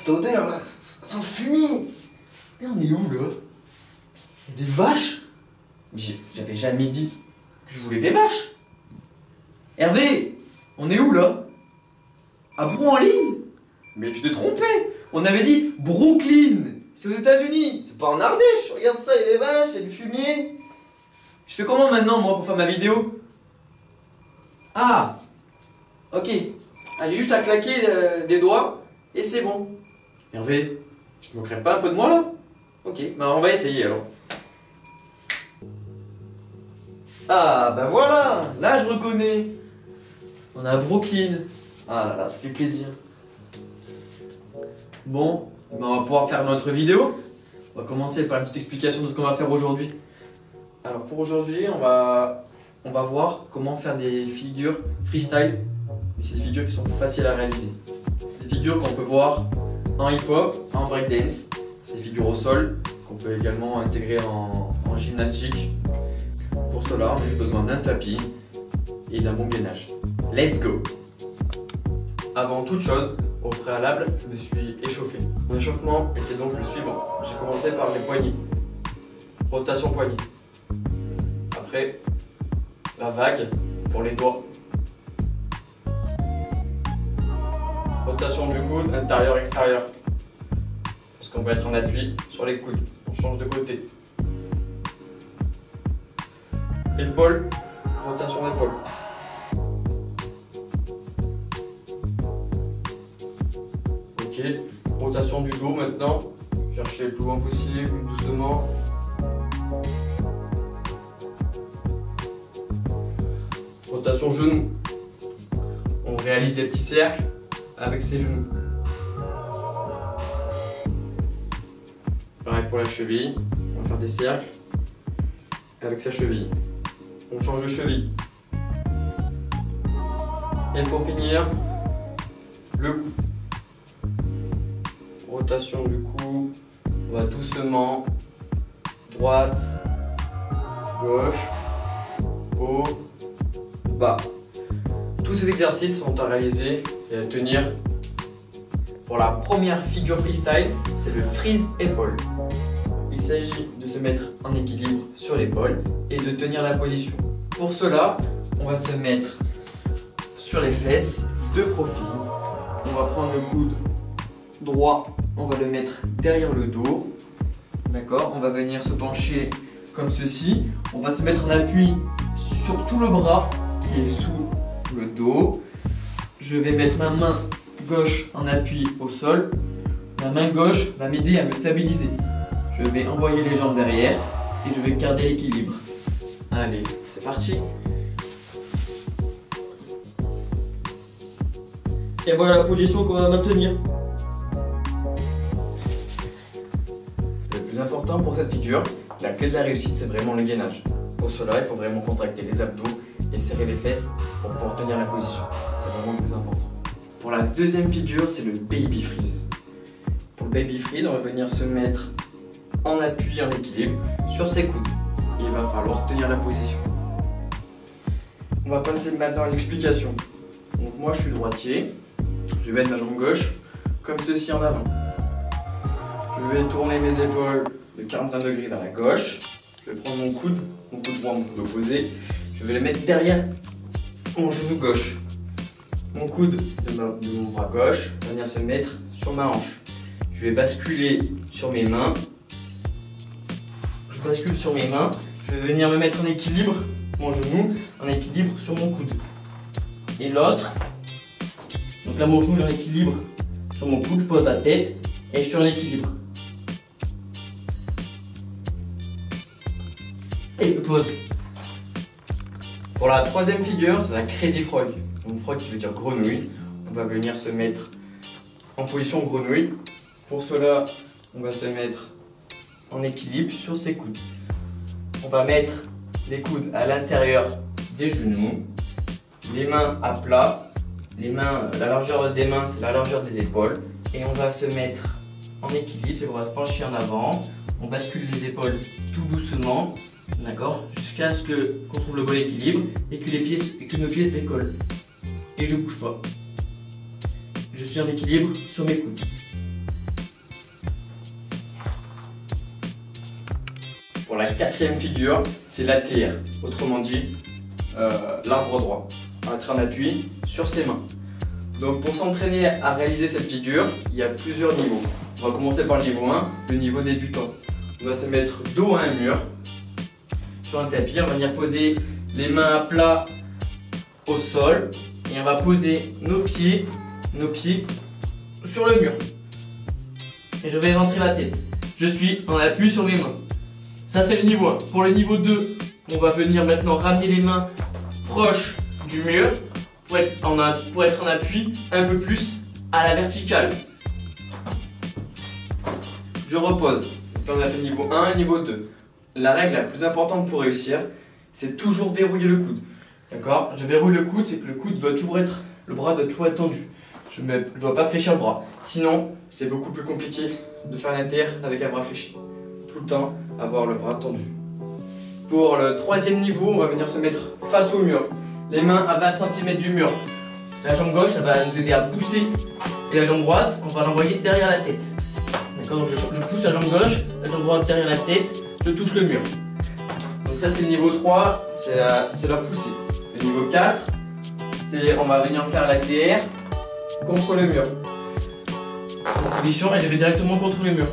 cette odeur là, ça sent le fumier. Mais on est où là? Il y a des vaches? Mais j'avais jamais dit que je voulais des vaches. Hervé, on est où là? À Brooklyn? Mais tu t'es trompé. On avait dit Brooklyn. C'est aux États-Unis. C'est pas en Ardèche. Regarde ça, il y a des vaches, il y a du fumier. Je fais comment maintenant moi pour faire ma vidéo? Ah, ok. Ah, j'ai juste à claquer des doigts et c'est bon. Hervé, tu te moquerais pas un peu de moi là? Ok, bah on va essayer alors. Ah bah voilà, là je reconnais. On est à Brooklyn. Ah là là, ça fait plaisir. Bon, bah on va pouvoir faire notre vidéo. On va commencer par une petite explication de ce qu'on va faire aujourd'hui. Alors pour aujourd'hui, on va voir comment faire des figures freestyle. Et c'est des figures qui sont faciles à réaliser. Des figures qu'on peut voir en hip-hop, en breakdance. C'est des figures au sol qu'on peut également intégrer en gymnastique. Pour cela, on a besoin d'un tapis et d'un bon gainage. Let's go! Avant toute chose, au préalable, je me suis échauffé. Mon échauffement était donc le suivant. J'ai commencé par mes poignets. Rotation poignet. Après, la vague pour les doigts. Rotation du coude, intérieur-extérieur. Parce qu'on va être en appui sur les coudes. On change de côté. Épaule, rotation d'épaule. Ok, rotation du dos maintenant. Cherchez le plus loin possible, doucement. Rotation genou. On réalise des petits cercles avec ses genoux. Pareil pour la cheville, on va faire des cercles avec sa cheville. On change de cheville. Et pour finir, le cou. Rotation du cou, on va doucement, droite, gauche, haut, bas. Tous ces exercices sont à réaliser et à tenir. Pour la première figure freestyle, c'est le freeze épaule. Il s'agit de se mettre en équilibre sur l'épaule et de tenir la position. Pour cela, on va se mettre sur les fesses de profil. On va prendre le coude droit, on va le mettre derrière le dos. D'accord? On va venir se pencher comme ceci. On va se mettre en appui sur tout le bras qui est sous le dos. Je vais mettre ma main gauche en appui au sol. La main gauche va m'aider à me stabiliser. Je vais envoyer les jambes derrière et je vais garder l'équilibre. Allez, c'est parti. Et voilà la position qu'on va maintenir. Le plus important pour cette figure, la clé de la réussite, c'est vraiment le gainage. Pour cela, il faut vraiment contracter les abdos et serrer les fesses pour pouvoir tenir la position. C'est vraiment le plus important. Pour la deuxième figure, c'est le baby freeze. Pour le baby freeze, on va venir se mettre en appui, en équilibre, sur ses coudes. Et il va falloir tenir la position. On va passer maintenant à l'explication. Donc moi, je suis droitier. Je vais mettre ma jambe gauche comme ceci en avant. Je vais tourner mes épaules de 45 degrés vers la gauche. Je vais prendre mon coude droit, mon coude opposé. Je vais le mettre derrière mon genou gauche. Mon coude de mon bras gauche va venir se mettre sur ma hanche. Je vais basculer sur mes mains. Je bascule sur mes mains. Je vais venir me mettre en équilibre, mon genou en équilibre sur mon coude. Et l'autre, donc là mon genou est en équilibre sur mon coude, je pose la tête et je suis en équilibre. Et je pose. Pour la troisième figure, c'est la Crazy Frog. Donc frog qui veut dire grenouille. On va venir se mettre en position grenouille. Pour cela, on va se mettre en équilibre sur ses coudes. On va mettre les coudes à l'intérieur des genoux, les mains à plat, les mains, la largeur des mains c'est la largeur des épaules et on va se mettre en équilibre, on va se pencher en avant, on bascule les épaules tout doucement, d'accord, jusqu'à ce qu'on trouve le bon équilibre et que nos pieds se décollent. Et je bouge pas. Je suis en équilibre sur mes coudes. Pour la quatrième figure, c'est l'ATR, autrement dit l'arbre droit. On va être en appui sur ses mains. Donc pour s'entraîner à réaliser cette figure, il y a plusieurs niveaux. On va commencer par le niveau 1, le niveau débutant. On va se mettre dos à un mur, sur un tapis, on va venir poser les mains à plat au sol et on va poser nos pieds sur le mur. Et je vais rentrer la tête. Je suis en appui sur mes mains. Ça c'est le niveau 1. Pour le niveau 2, on va venir maintenant ramener les mains proches du mur pour être en appui un peu plus à la verticale. Je repose. Donc on a fait niveau 1 et niveau 2. La règle la plus importante pour réussir, c'est toujours verrouiller le coude. D'accord? Je verrouille le coude, c'est que le bras doit toujours être tendu. Je ne dois pas fléchir le bras. Sinon, c'est beaucoup plus compliqué de faire un ATR avec un bras fléchi. Tout le temps, avoir le bras tendu. Pour le troisième niveau, on va venir se mettre face au mur. Les mains à 20 cm du mur. La jambe gauche, elle va nous aider à pousser. Et la jambe droite, on va l'envoyer derrière la tête. D'accord? Donc je pousse la jambe gauche, la jambe droite derrière la tête, je touche le mur. Donc ça c'est le niveau 3, c'est la poussée. Le niveau 4, on va venir faire l'ATR contre le mur. En position et je vais directement contre le mur.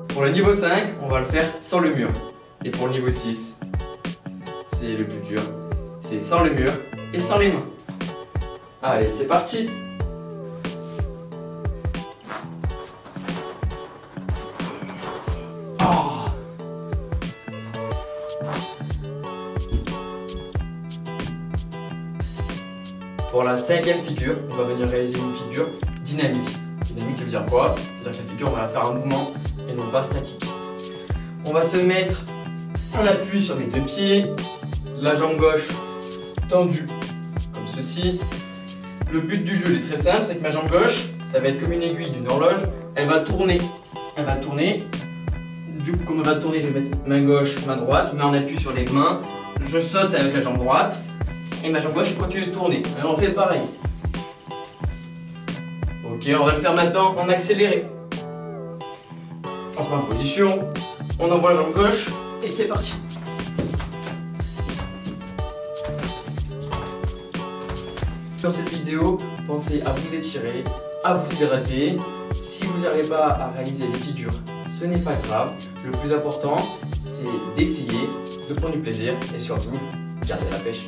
Pour le niveau 5, on va le faire sans le mur. Et pour le niveau 6, c'est le plus dur. C'est sans le mur et sans les mains. Allez, c'est parti! Pour la cinquième figure, on va venir réaliser une figure dynamique. Dynamique, ça veut dire quoi? C'est-à-dire que la figure, on va la faire en mouvement et non pas statique. On va se mettre en appui sur les deux pieds, la jambe gauche tendue, comme ceci. Le but du jeu est très simple, c'est que ma jambe gauche, ça va être comme une aiguille d'une horloge, elle va tourner. Elle va tourner. Du coup, comme elle va tourner, je vais mettre main gauche, main droite, je mets en appui sur les mains, je saute avec la jambe droite. Et ma jambe gauche continue de tourner. Alors on fait pareil. Ok, on va le faire maintenant en accéléré. On se met en position, on envoie la jambe gauche et c'est parti. Sur cette vidéo, pensez à vous étirer, à vous hydrater. Si vous n'arrivez pas à réaliser les figures, ce n'est pas grave. Le plus important, c'est d'essayer, de prendre du plaisir et surtout, garder la pêche.